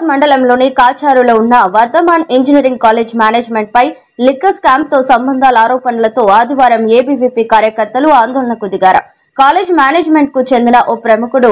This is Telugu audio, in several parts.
మండలంలోని కాచారులో ఉన్న వర్ధమాన్ ఇంజనీరింగ్ కాలేజ్ మేనేజ్మెంట్ పై లిక్కర్ స్కామ్ తో సంబంధాల ఆరోపణలతో ఆదివారం ఏబీవీపీ కార్యకర్తలు ఆందోళనకు దిగారు. కాలేజ్ మేనేజ్మెంట్ కు చెందిన ఓ ప్రముఖుడు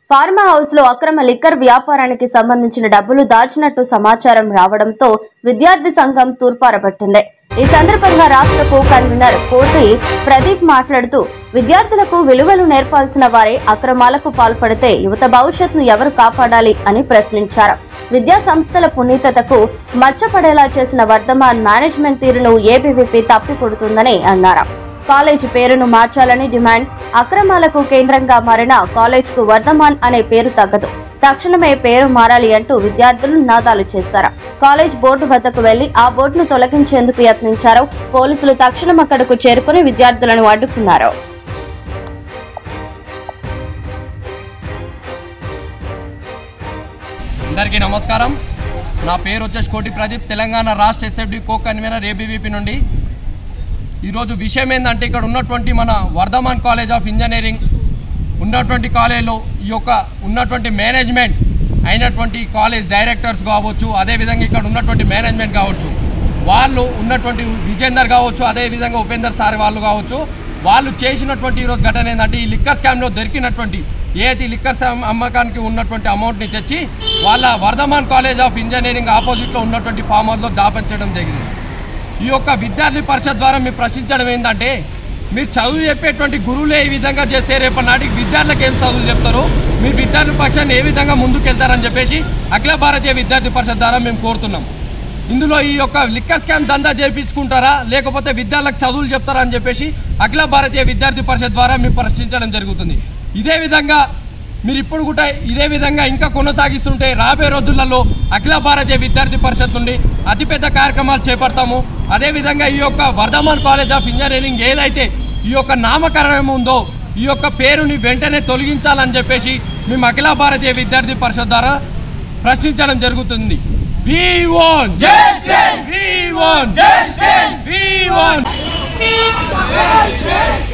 ఫార్మా హౌస్ లో అక్రమ లిక్కర్ వ్యాపారానికి సంబంధించిన డబ్బులు దాచినట్టు సమాచారం రావడంతో విద్యార్థి సంఘం తూర్పారబట్టింది. ఈ సందర్భంగా రాష్ట్ర కో కన్వీనర్ కోటి ప్రదీప్ మాట్లాడుతూ విద్యార్థులకు విలువలు నేర్పాల్సిన వారే అక్రమాలకు పాల్పడితే యువత భవిష్యత్తును ఎవరు కాపాడాలి అని ప్రశ్నించారు. విద్యా సంస్థల పునీతతకు మచ్చపడేలా చేసిన వర్ధమాన్ మేనేజ్మెంట్ తీరును ఏబీవీపీ తప్పికొడుతుందని అన్నారు. కాలేజ్ పేరును మార్చాలని డిమాండ్. అక్రమాలకు కేంద్రంగా మారిన కాలేజ్ కు వర్ధమాన్ అనే పేరు తగ్గదు. తక్షణమే పేరు మారాలి అంటూ విద్యార్థులు నినాదాలు చేశారు. కాలేజ్ బోర్డు వద్దకు వెళ్లి ఆ బోర్డును తొలగించేందుకు యత్నించారు. పోలీసులు తక్షణం అక్కడకు చేరుకుని విద్యార్థులను అడ్డుకున్నారు. అందరికీ నమస్కారం. నా పేరు వచ్చేసి కోటి ప్రదీప్, తెలంగాణ రాష్ట్ర ఎస్ఎఫ్డి కో కన్వీనర్ ఏబీవీపీ నుండి. ఈరోజు విషయం ఏంటంటే ఇక్కడ ఉన్నటువంటి మన వర్ధమాన్ కాలేజ్ ఆఫ్ ఇంజనీరింగ్ ఉన్నటువంటి కాలేజ్లో ఈ యొక్క ఉన్నటువంటి మేనేజ్మెంట్ అయినటువంటి కాలేజ్ డైరెక్టర్స్ కావచ్చు, అదేవిధంగా ఇక్కడ ఉన్నటువంటి మేనేజ్మెంట్ కావచ్చు, వాళ్ళు ఉన్నటువంటి విజేందర్ కావచ్చు, అదేవిధంగా ఉపేందర్ సార్ వాళ్ళు కావచ్చు, వాళ్ళు చేసినటువంటి ఈరోజు ఘటన ఏంటంటే ఈ లిక్కర్ స్కామ్లో దొరికినటువంటి ఏది లిక్కర్ అమ్మకానికి ఉన్నటువంటి అమౌంట్ని తెచ్చి వాళ్ళ వర్ధమాన్ కాలేజ్ ఆఫ్ ఇంజనీరింగ్ ఆపోజిట్లో ఉన్నటువంటి ఫామ్ హౌస్లో దాపించడం జరిగింది. ఈ యొక్క విద్యార్థి పరిషత్ ద్వారా మీరు ప్రశ్నించడం ఏంటంటే మీరు చదువు చెప్పేటువంటి గురువులే ఈ విధంగా చేసే రేపటి నాటికి విద్యార్థులకు ఏం చదువులు చెప్తారు, మీరు విద్యార్థి పక్షాన్ని ఏ విధంగా ముందుకెళ్తారని చెప్పేసి అఖిల భారతీయ విద్యార్థి పరిషత్ ద్వారా మేము కోరుతున్నాం. ఇందులో ఈ యొక్క లిక్కర్ స్కామ్ దందా చేయించుకుంటారా లేకపోతే విద్యార్థులకు చదువులు చెప్తారా అని చెప్పేసి అఖిల భారతీయ విద్యార్థి పరిషత్ ద్వారా మేము ప్రశ్నించడం జరుగుతుంది. ఇదే విధంగా మీరు ఇప్పుడు కూడా ఇదే విధంగా ఇంకా కొనసాగిస్తుంటే రాబోయే రోజులలో అఖిల భారతీయ విద్యార్థి పరిషత్ నుండి అతిపెద్ద కార్యక్రమాలు చేపడతాము. అదేవిధంగా ఈ యొక్క వర్ధమాన్ కాలేజ్ ఆఫ్ ఇంజనీరింగ్ ఏదైతే ఈ యొక్క నామకరణం ఉందో ఈ యొక్క పేరుని వెంటనే తొలగించాలని చెప్పేసి మేము అఖిల భారతీయ విద్యార్థి పరిషత్ ద్వారా ప్రశ్నించడం జరుగుతుంది. We want justice! We want justice! We want justice!